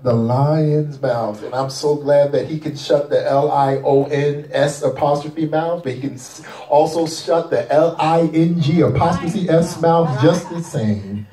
the lion's mouth, and I'm so glad that he can shut the L-I-O-N-S apostrophe mouth, but he can also shut the L-I-N-G apostrophe S mouth just the same.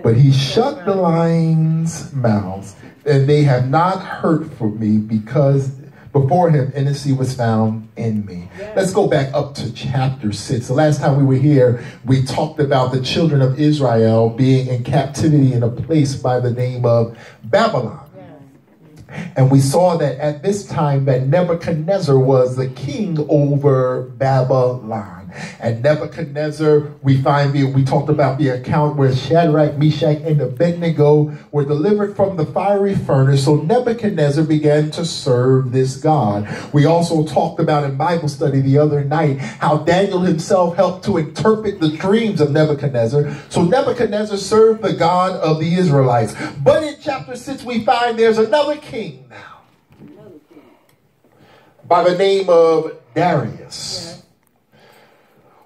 But he shut the lion's mouth, and they have not hurt for me, because before him innocency was found in me. Let's go back up to chapter 6. The last time we were here, we talked about the children of Israel being in captivity in a place by the name of Babylon. And we saw that at this time that Nebuchadnezzar was the king over Babylon. And Nebuchadnezzar, we talked about the account where Shadrach, Meshach, and Abednego were delivered from the fiery furnace. So Nebuchadnezzar began to serve this God. We also talked about in Bible study the other night how Daniel himself helped to interpret the dreams of Nebuchadnezzar. So Nebuchadnezzar served the God of the Israelites. But in chapter 6 we find there's another king now by the name of Darius,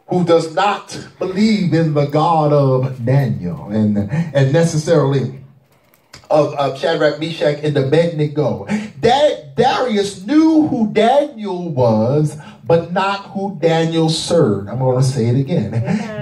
who does not believe in the God of Daniel and necessarily of Shadrach, Meshach, and Abednego. Darius knew who Daniel was, but not who Daniel served. I'm going to say it again.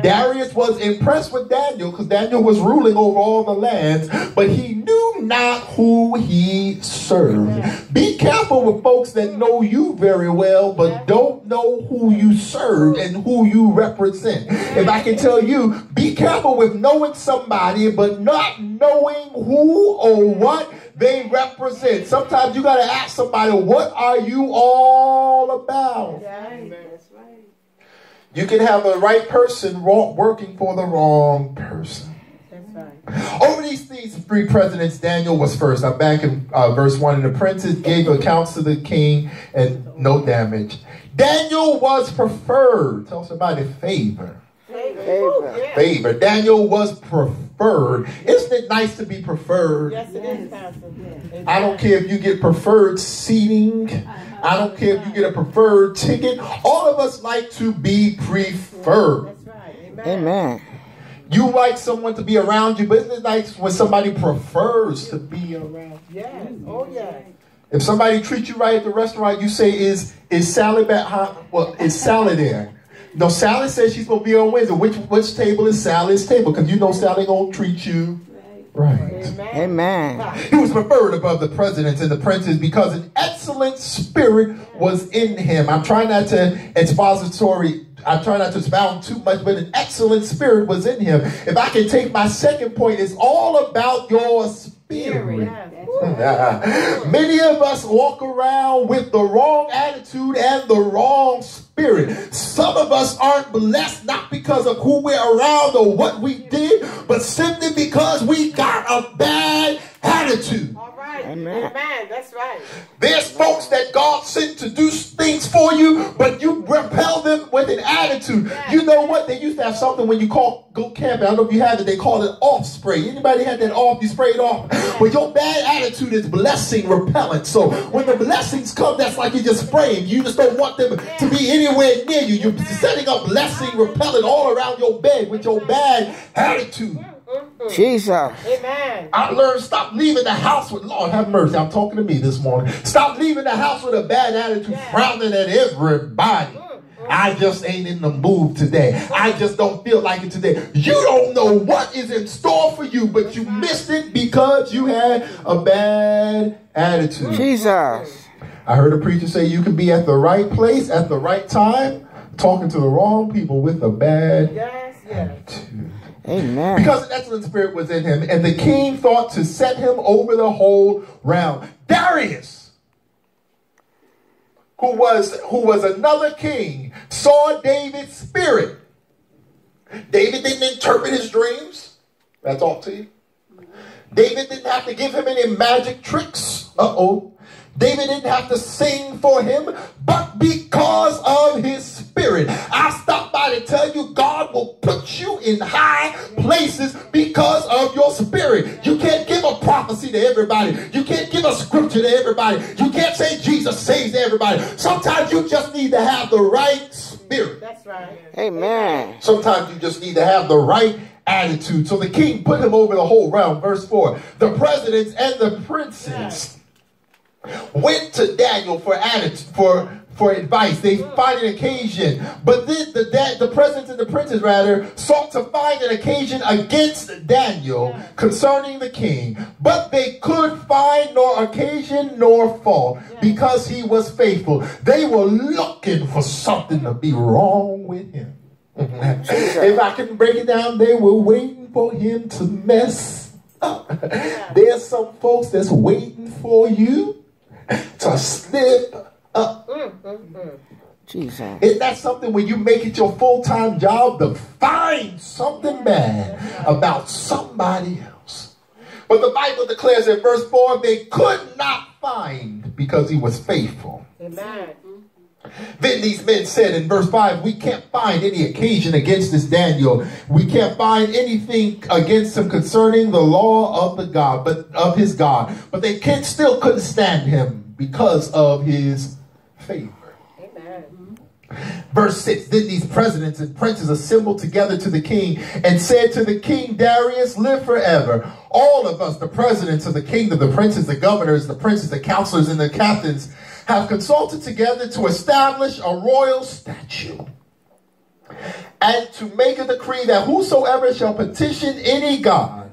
Darius was impressed with Daniel because Daniel was ruling over all the lands, but he knew not who he served. Be careful with folks that know you very well, but don't know who you serve and who you represent. If I can tell you, be careful with knowing somebody, but not knowing who or what they represent. Sometimes you got to ask somebody, what are you all about? That's right. You can have the right person working for the wrong person. That's right. Over these three presidents, Daniel was first. I'm back in verse 1. And the princes gave accounts to the king and no damage. Daniel was preferred. Tell somebody favor. Favor. Daniel was preferred. Isn't it nice to be preferred? Yes, it is, Pastor. I don't care if you get preferred seating. I don't care if you get a preferred ticket. All of us like to be preferred. That's right. Amen. You like someone to be around you, but isn't it nice when somebody prefers to be around you? Yes. Oh, yeah. If somebody treats you right at the restaurant, you say, is Sally back? Well, is Sally there? No, Sally says she's going to be on Wednesday. Which table is Sally's table? Because you know Sally going to treat you right. Amen. He was preferred above the presidents and the princes because an excellent spirit was in him. I'm trying not to expound too much, but an excellent spirit was in him. If I can take my second point, it's all about your spirit. Many of us walk around with the wrong attitude and the wrong spirit. Some of us aren't blessed not because of who we're around or what we did, but simply because we got a bad attitude. All right. Amen. Amen. That's right. There's folks that God sent to do things for you, but you repel them with an attitude. You know what? They used to have something when you go camping. I don't know if you have it. They call it off spray. Anybody had that off? You spray it off. But your bad attitude is blessing repellent. So when the blessings come, that's like you just spray them. You just don't want them to be anywhere near you. You're setting up blessing repellent all around your bed with your bad attitude. Jesus. Amen. I learned stop leaving the house with, Lord have mercy, I'm talking to me this morning. Stop leaving the house with a bad attitude, frowning at everybody. I just ain't in the mood today. I just don't feel like it today. You don't know what is in store for you, but you missed it because you had a bad attitude. Jesus. I heard a preacher say you can be at the right place at the right time, talking to the wrong people with a bad attitude. Amen. Because an excellent spirit was in him, and the king thought to set him over the whole realm. Darius, who was another king, saw David's spirit. David didn't interpret his dreams. That's all to you. David didn't have to give him any magic tricks. David didn't have to sing for him, but because of his spirit. I stopped by to tell you God will put you in high places because of your spirit. You can't give a prophecy to everybody. You can't give a scripture to everybody. You can't say Jesus saves everybody. Sometimes you just need to have the right spirit. That's right. Amen. Sometimes you just need to have the right attitude. So the king put him over the whole realm. Verse 4, the presidents and the princes went to Daniel for advice. They find an occasion. But then the presidents and the princes, sought to find an occasion against Daniel concerning the king. But they could find nor occasion nor fault because he was faithful. They were looking for something to be wrong with him. If I can break it down, they were waiting for him to mess up. There's some folks that's waiting for you to slip up. Jesus. Isn't that something when you make it your full-time job to find something bad about somebody else? But the Bible declares in verse 4, they could not find because he was faithful. Amen. Then these men said in verse 5, we can't find any occasion against this Daniel. We can't find anything against him concerning the law of the God, but of his God. But they still couldn't stand him because of his favor. Amen. Verse 6, then these presidents and princes assembled together to the king and said to the king Darius, live forever. All of us, the presidents of the kingdom, the princes, the governors, the princes, the counselors, and the captains, have consulted together to establish a royal statute and to make a decree that whosoever shall petition any god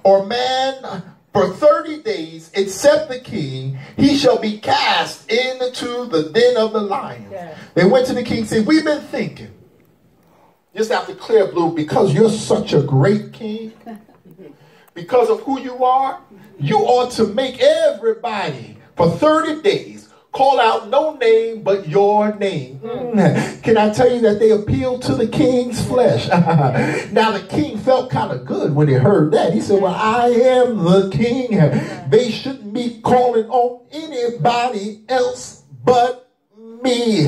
or man for 30 days except the king, he shall be cast into the den of the lions. Yeah. They went to the king and said, we've been thinking, just after clear blue, because you're such a great king, because of who you are, you ought to make everybody for 30 days call out no name but your name. Can I tell you that they appealed to the king's flesh? Now the king felt kind of good when he heard that. He said, well, I am the king. They shouldn't be calling on anybody else but me.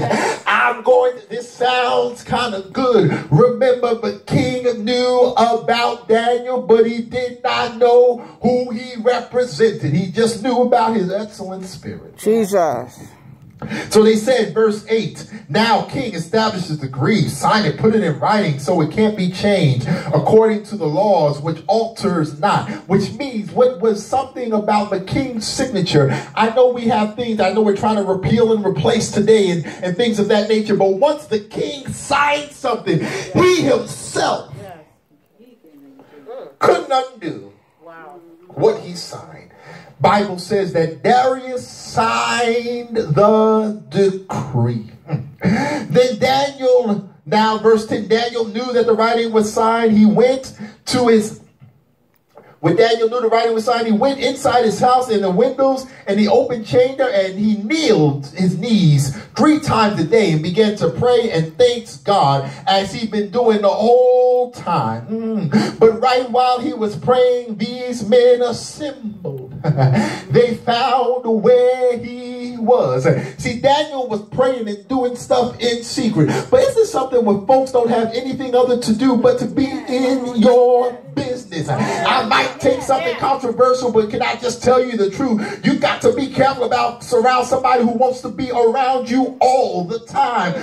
This sounds kind of good. Remember, the king knew about Daniel, but he did not know who he represented. He just knew about his excellent spirit. Jesus. So they said, verse 8, now king establishes the decree, sign it, put it in writing so it can't be changed according to the laws, which alters not. Which means what was something about the king's signature. I know we have things, I know we're trying to repeal and replace today and things of that nature. But once the king signed something, he himself couldn't undo what he signed. Bible says that Darius signed the decree. Then Daniel, now verse 10, Daniel knew that the writing was signed. He went to his, when Daniel knew the writing was signed, he went inside his house in the windows and the open chamber, and he kneeled his knees 3 times a day and began to pray and thanks God as he'd been doing the whole time. But right while he was praying, these men assembled. They found where he was. See, Daniel was praying and doing stuff in secret. But isn't something when folks don't have anything other to do but to be in your business? I might take something controversial, but can I just tell you the truth? You got to be careful about surround somebody who wants to be around you all the time.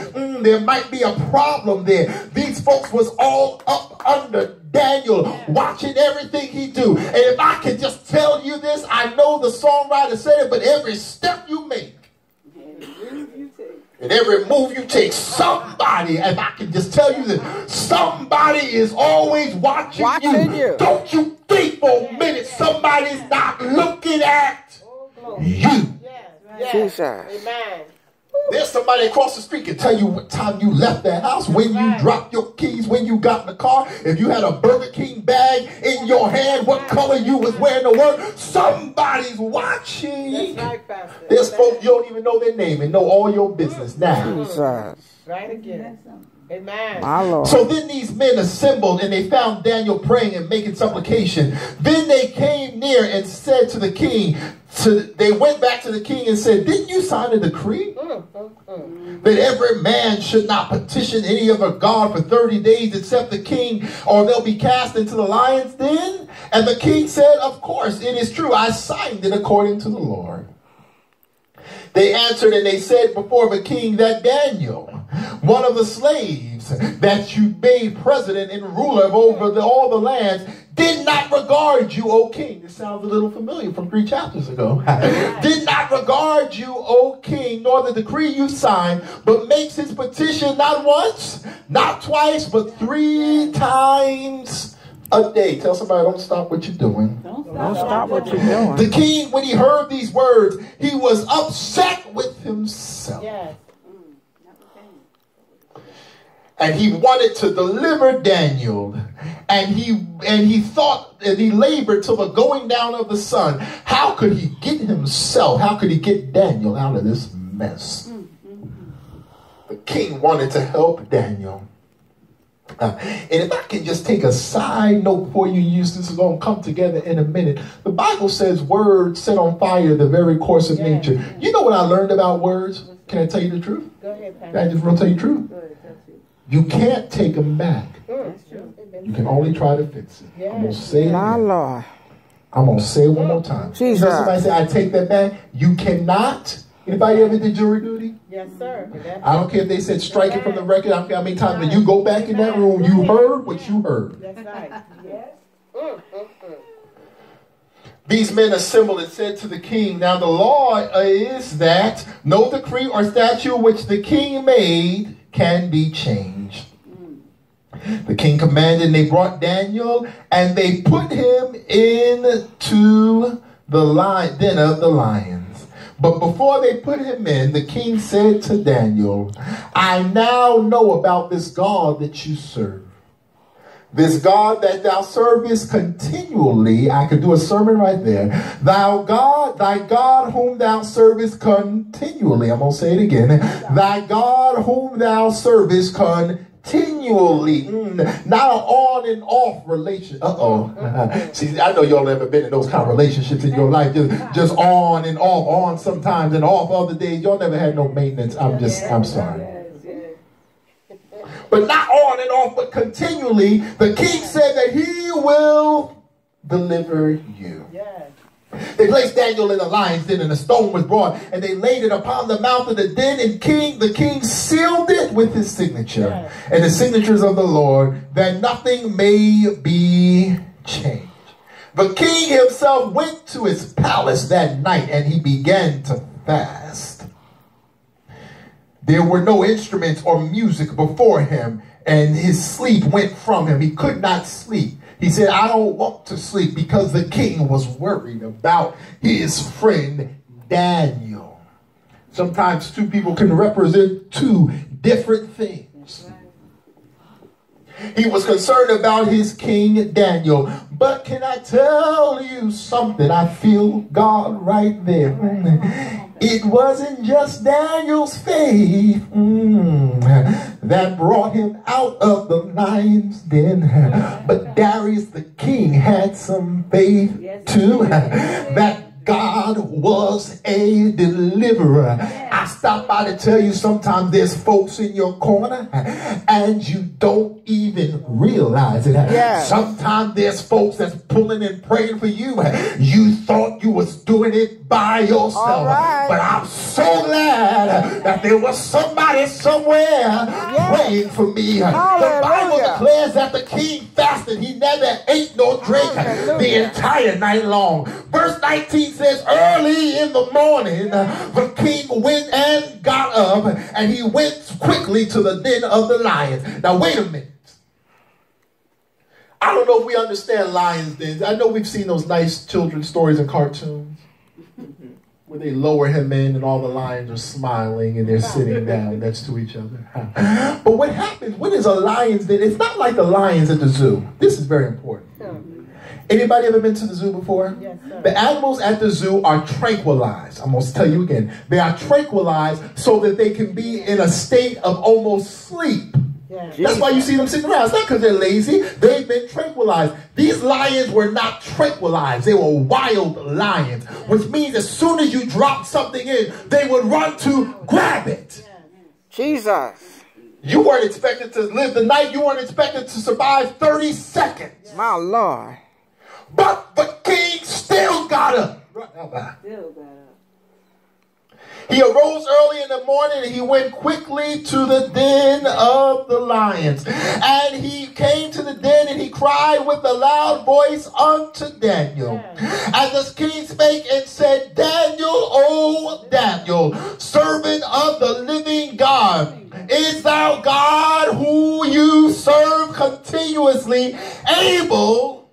There might be a problem there. These folks was all up under Daniel, watching everything he do. And if I can just tell you this, I know the songwriter said it, but every step you make and every move you take, somebody, if I can just tell you that, somebody is always watching you. Don't you think for a minute somebody's not looking at you. Jesus. Amen. There's somebody across the street can tell you what time you left that house, when you dropped your keys, when you got in the car, if you had a Burger King bag in your hand, what color you was wearing to work. Somebody's watching. That's right, Pastor. There's folks you don't even know their name and know all your business now. Jesus. Right again. Amen. My Lord. So then these men assembled and they found Daniel praying and making supplication. Then they came near and said to the king, they went back to the king and said, didn't you sign a decree that every man should not petition any other god for 30 days except the king, or they'll be cast into the lion's den? And the king said, of course, it is true. I signed it according to the Lord. They answered and they said before the king that Daniel one of the slaves that you made president and ruler over all the lands, did not regard you, O king. This sounds a little familiar from 3 chapters ago. Did not regard you, O king, nor the decree you signed, but makes his petition not once, not twice, but 3 times a day. Tell somebody, don't stop what you're doing. Don't stop what you're doing. The king, when he heard these words, he was upset with himself. Yes. And he wanted to deliver Daniel. And he thought, and he labored till the going down of the sun. How could he get himself, how could he get Daniel out of this mess? The king wanted to help Daniel. And if I can just take a side note before you use this, is going to come together in a minute. The Bible says words set on fire the very course of nature. You know what I learned about words? Can I tell you the truth? Go ahead, Pastor. Can I just tell you the truth? You can't take them back. You can only try to fix it. I'm going to say it My again. Lord. I'm going to say it one more time. Jesus. You know somebody say, I take that back. You cannot. Anybody ever did jury duty? Yes, sir. I don't care if they said strike it from the record. I don't care how many times. But you go back in that room, you heard what you heard. That's right. Yes. These men assembled and said to the king, now the law is that no decree or statute which the king made can be changed. The king commanded, and they brought Daniel, and they put him into the den of the lions. But before they put him in, the king said to Daniel, I now know about this God that you serve. This God that thou servest continually. I could do a sermon right there. Thy God whom thou servest continually. I'm going to say it again. Thy God whom thou servest continually. Not an on and off relation. See, I know y'all never been in those kind of relationships in your life. Just on and off. On sometimes and off other days. Y'all never had no maintenance. I'm sorry. But not on and off, but continually. The king said that he will deliver you. Yes. They placed Daniel in the lion's den, and a stone was brought, and they laid it upon the mouth of the den, and the king sealed it with his signature, and the signatures of the Lord, that nothing may be changed. The king himself went to his palace that night, and he began to fast. There were no instruments or music before him, and his sleep went from him. He could not sleep. He said, I don't want to sleep, because the king was worried about his friend Daniel. Sometimes two people can represent two different things. He was concerned about his king Daniel. But can I tell you something? I feel God right there. It wasn't just Daniel's faith that brought him out of the lion's den. But Darius the king had some faith too. That God was a deliverer. I stopped by to tell you sometimes there's folks in your corner and you don't even realize it. Sometimes there's folks that's pulling and praying for you. You thought you was doing it by yourself. But I'm so glad that there was somebody somewhere praying for me. The Bible declares that the king fasted. He never ate nor drank the entire night long. Verse 19 says, early in the morning, the king went and got up, and he went quickly to the den of the lions. Now, wait a minute. I don't know if we understand lions dens. I know we've seen those nice children's stories and cartoons where they lower him in and all the lions are smiling and they're sitting down next to each other. But what happens, what is a lion's den? It's not like the lions at the zoo. This is very important. Anybody ever been to the zoo before? Yes, sir. The animals at the zoo are tranquilized. I'm going to tell you again. They are tranquilized so that they can be in a state of almost sleep. Yes. That's why you see them sitting around. It's not because they're lazy. They've been tranquilized. These lions were not tranquilized. They were wild lions, which means as soon as you drop something in, they would run to grab it. Jesus. You weren't expected to live the night. You weren't expected to survive 30 seconds. My Lord. But the king still got up. He arose early in the morning and he went quickly to the den of the lions. And he came to the den and he cried with a loud voice unto Daniel. And the king spake and said, Daniel, O Daniel, servant of the living God, is thou God who you serve continuously able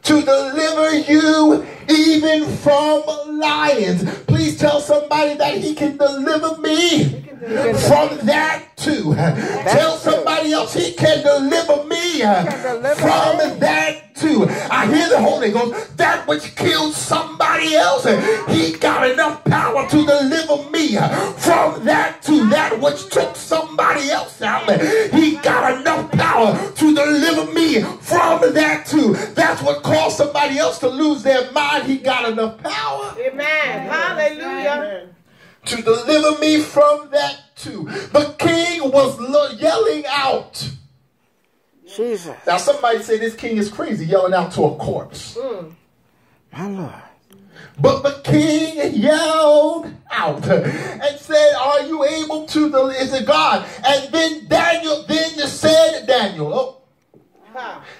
to deliver you even from lions? Please tell somebody that he can deliver me from that too. Tell somebody else he can deliver me from that too. I hear the Holy Ghost. That which killed somebody else, he got enough power to deliver me from that too. That which took somebody else out, he got enough power to deliver me from that too. That's what caused somebody else to lose their mind. He got enough power. Amen. Hallelujah. To deliver me from that too. The king was yelling out. Jesus. Now somebody say this king is crazy, yelling out to a corpse. My Lord. But the king yelled out and said, are you able to deliver? Is it God? And then said Daniel.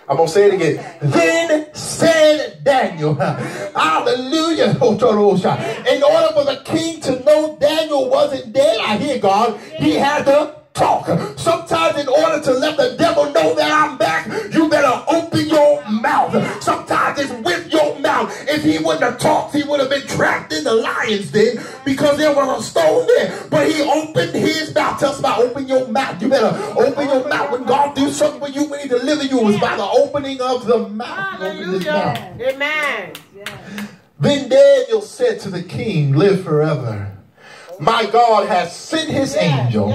I'm going to say it again. Then said Daniel, hallelujah, in order for the king to know Daniel wasn't dead, I hear God, he had to talk. Sometimes in order to let the devil know that I'm back, you better open your mouth. Sometimes it's with your mouth. If he wouldn't have talked, he would have been trapped in the lion's den because there was a stone there. But he opened his mouth. Tell somebody, open your mouth. You better open your mouth. When God do something for you, when he deliver you, it was by the opening of the mouth. Hallelujah. Amen. Then Daniel said to the king, live forever. My God has sent his angel.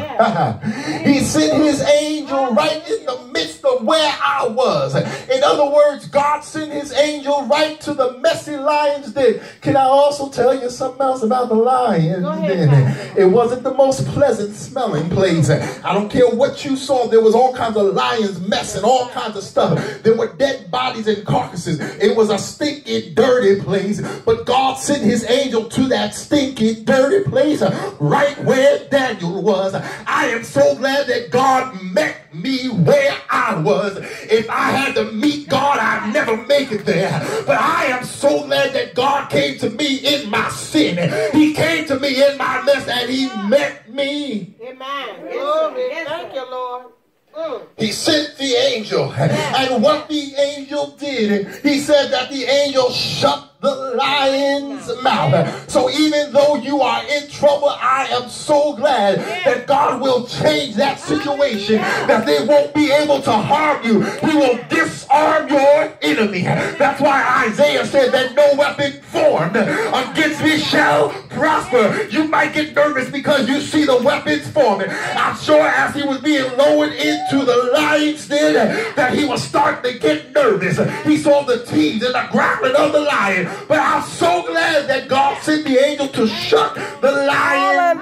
He sent his angel right in the midst of where I was. In other words, God sent his angel right to the messy lion's den. Can I also tell you something else about the lion's den? It wasn't the most pleasant smelling place. I don't care what you saw. There was all kinds of lions mess and all kinds of stuff. There were dead bodies and carcasses. It was a stinky, dirty place. But God sent his angel to that stinky, dirty place right where Daniel was. I am so glad that God met me where I was. If I had to meet God, I'd never make it there. But I am so glad that God came to me in my sin. He came to me in my mess and he met me. Amen. Glory. Thank you, Lord. He sent the angel. And what the angel did, he said that the angel shut the lion's mouth. So even though you are in trouble, I am so glad that God will change that situation, that they won't be able to harm you. He will disarm your enemy. That's why Isaiah said that no weapon formed against me shall prosper. You might get nervous because you see the weapons forming. I'm sure as he was being lowered into the lion's den that he was starting to get nervous. He saw the teeth and the growling of the lion. But I'm so glad that God sent the angel to shut the lion's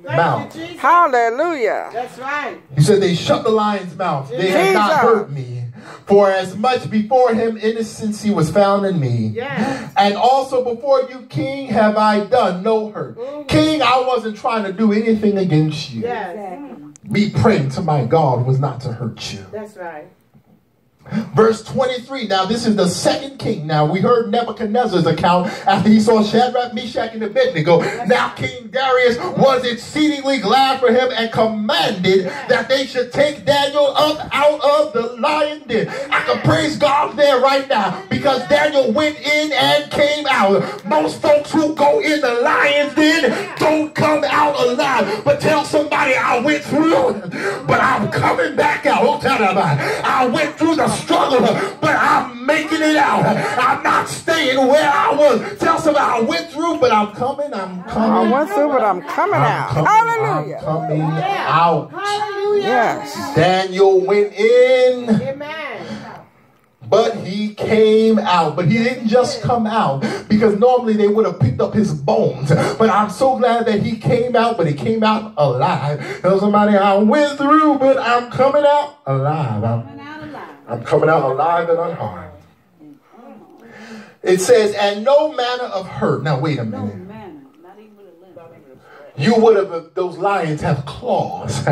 mouth. Hallelujah. That's right. He said they shut the lion's mouth. They have not hurt me. For as much before him innocency was found in me. Yes. And also before you, king, have I done no hurt. King, I wasn't trying to do anything against you. Yes. Me praying to my God was not to hurt you. That's right. Verse 23. Now this is the second king. Now we heard Nebuchadnezzar's account after he saw Shadrach, Meshach, and Abednego. Now King Darius was exceedingly glad for him and commanded that they should take Daniel up out of the lion den. I can praise God there right now because Daniel went in and came out. Most folks who go in the lion's den don't come out alive. But tell somebody, I went through, but I'm coming back out. Don't tell them I went through the struggle, but I'm making it out. I'm not staying where I was. Tell somebody I went through, but I'm coming. I went through, but I'm coming out. Hallelujah. I'm coming out. Hallelujah. Yes. Daniel went in. Amen. But he came out. But he didn't just come out, because normally they would have picked up his bones. But I'm so glad that he came out, but he came out alive. Tell somebody I went through, but I'm coming out alive. I'm coming out alive and unharmed. It says, and no manner of hurt. Now, wait a minute. You would have, those lions have claws.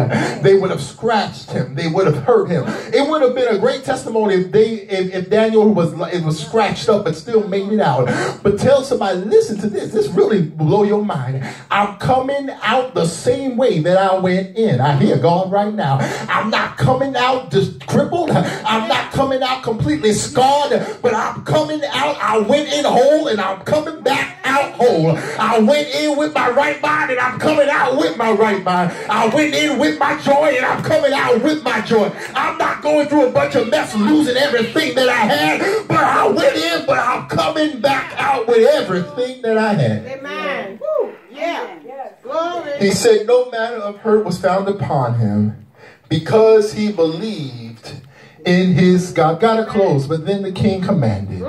They would have scratched him. They would have hurt him. It would have been a great testimony if Daniel was scratched up but still made it out. But tell somebody, listen to this. This really blow your mind. I'm coming out the same way that I went in. I hear God right now. I'm not coming out just crippled. I'm not coming out completely scarred, but I'm coming out. I went in whole and I'm coming back out whole. I went in with my right mind and I'm coming out with my right mind. I went in with my joy and I'm coming out with my joy. I'm not going through a bunch of mess, losing everything that I had, but I went in, but I'm coming back out with everything that I had. Amen. Woo. Yeah. Glory. He said no manner of hurt was found upon him because he believed in his God. Gotta close, but then the king commanded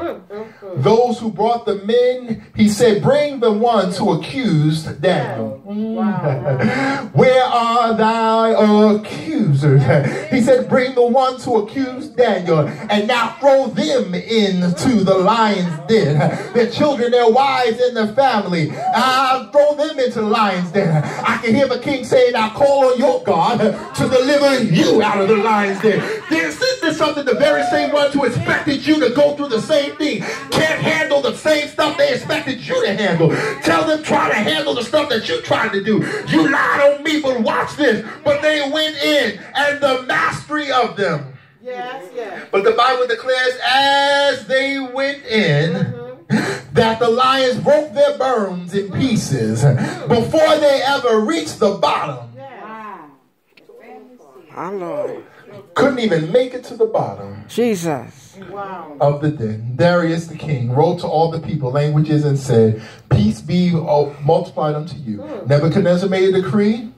those who brought the men, he said, bring the ones who accused Daniel. Where are thy accusers? He said, bring the ones who accused Daniel and now throw them into the lion's den. Their children, their wives, and their family. Throw them into the lion's den. I can hear the king saying, now call on your God to deliver you out of the lion's den. This is something the very same ones who expected you to go through the same thing can't handle the same stuff they expected you to handle. Tell them try to handle the stuff that you're trying to do. You lied on me, but watch this. But they went in and the mastery of them. Yes, yes. But the Bible declares as they went in, that the lions broke their bones in pieces before they ever reached the bottom. Our Lord. Couldn't even make it to the bottom. Jesus. Of the den. Darius the king wrote to all the people, languages, and said, peace be multiplied unto you. Nebuchadnezzar made a decree,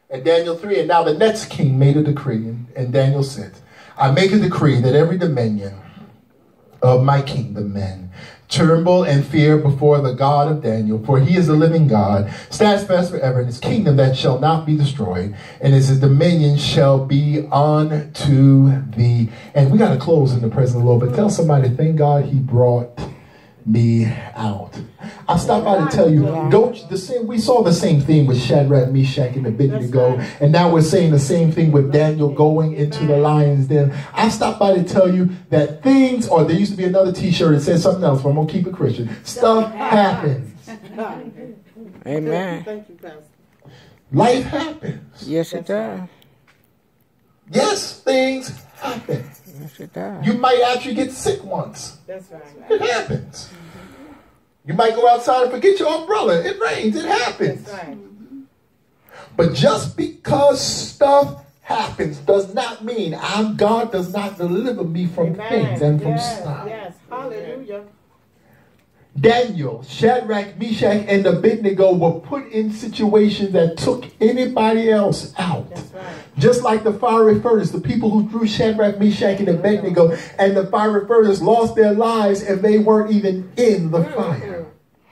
and Daniel 3, and now the next king made a decree, and Daniel said, I make a decree that every dominion of my kingdom men tremble and fear before the God of Daniel, for he is the living God, stands fast forever, and his kingdom that shall not be destroyed, and his dominion shall be unto thee. And we got to close in the presence of the Lord, but tell somebody, thank God he brought me out. I stopped by to tell you, we saw the same thing with Shadrach, Meshach, and Abednego, and now we're saying the same thing with Daniel going into the lion's den. I stopped by to tell you that things, or there used to be another t-shirt that said something else, but I'm going to keep it Christian. Stuff happens. Amen. Thank you, Pastor. Life happens. Yes, it does. Yes, things happen. Yes, it does. You might actually get sick once. That's right. It happens. You might go outside and forget your umbrella. It rains. It happens. That's right. But just because stuff happens does not mean God does not deliver me from things and from stuff. Yes. Hallelujah. Daniel, Shadrach, Meshach, and Abednego were put in situations that took anybody else out. That's right. Just like the fiery furnace, the people who threw Shadrach, Meshach, and Abednego and the fiery furnace lost their lives and they weren't even in the fire.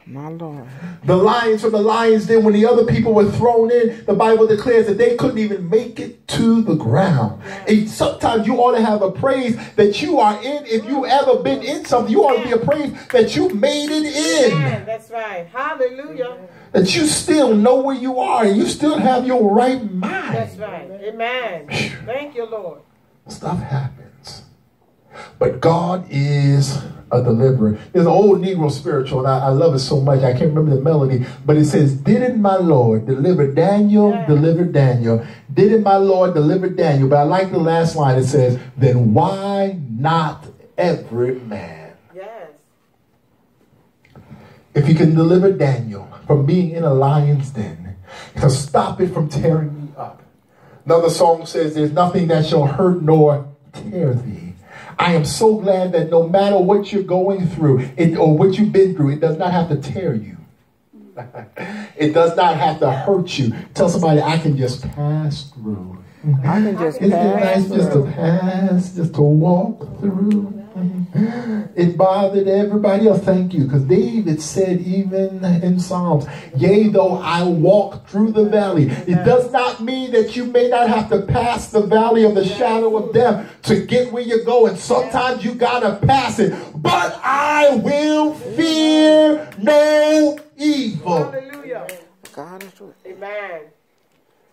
My Lord. The lions from the lion's den, when the other people were thrown in, the Bible declares that they couldn't even make it to the ground. And sometimes you ought to have a praise that you are in. If you ever been in something, you ought to be a praise that you made it in. Amen. That's right. Hallelujah. That you still know where you are and you still have your right mind. That's right. Amen. Thank you, Lord. Stuff happens. But God is a deliverer. There's an old Negro spiritual, and I love it so much. I can't remember the melody, but it says, didn't my Lord deliver Daniel, deliver Daniel? Didn't my Lord deliver Daniel? But I like the last line. It says, then why not every man? Yes. If you can deliver Daniel from being in a lion's den, to stop it from tearing me up. Another song says, there's nothing that shall hurt nor tear thee. I am so glad that no matter what you're going through or what you've been through, it does not have to tear you. It does not have to hurt you. Tell somebody, I can just pass through. I can just Isn't it pass nice just to pass, just to walk through? It bothered everybody else. Thank you. Because David said even in Psalms, yea, though I walk through the valley. It does not mean that you may not have to pass the valley of the shadow of death to get where you're going. Sometimes you got to pass it. But I will true. Amen.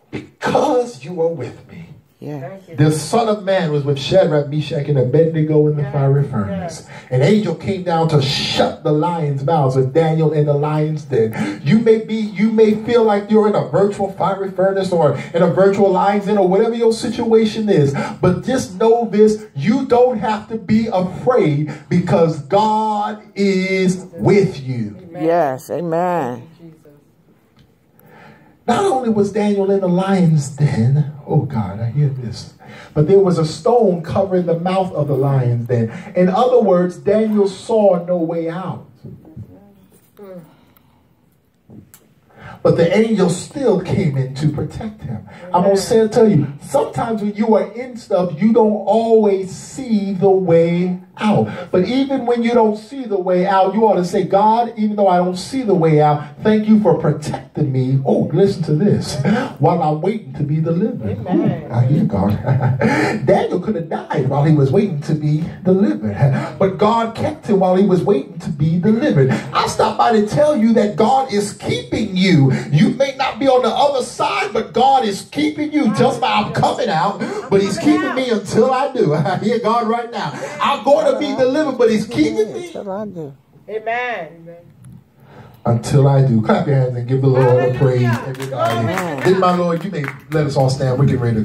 Because you are with me. Yeah. Thank you. The Son of Man was with Shadrach, Meshach, and Abednego in the fiery furnace. An angel came down to shut the lions' mouths with Daniel in the lion's den. You may feel like you're in a virtual fiery furnace or in a virtual lion's den or whatever your situation is. But just know this, you don't have to be afraid because God is with you. Amen. Yes. Amen. Not only was Daniel in the lion's den, oh God, I hear this, but there was a stone covering the mouth of the lion's den. In other words, Daniel saw no way out. But the angel still came in to protect him. I'm going to tell you, sometimes when you are in stuff, you don't always see the way out. But even when you don't see the way out, you ought to say, God, even though I don't see the way out, thank you for protecting me. Oh, listen to this. While I'm waiting to be delivered. Ooh, I hear God. Daniel could have died while he was waiting to be delivered. But God kept him while he was waiting to be delivered. I stopped by to tell you that God is keeping you. You may not be on the other side, but God is keeping you. Just by I'm coming out, but he's keeping me until I do. I hear God right now. I'm going to be delivered, but he's keeping me. Until I do. Amen. Until I do. Clap your hands and give the Lord a praise, everybody. Then, my Lord, you may let us all stand. We're getting ready to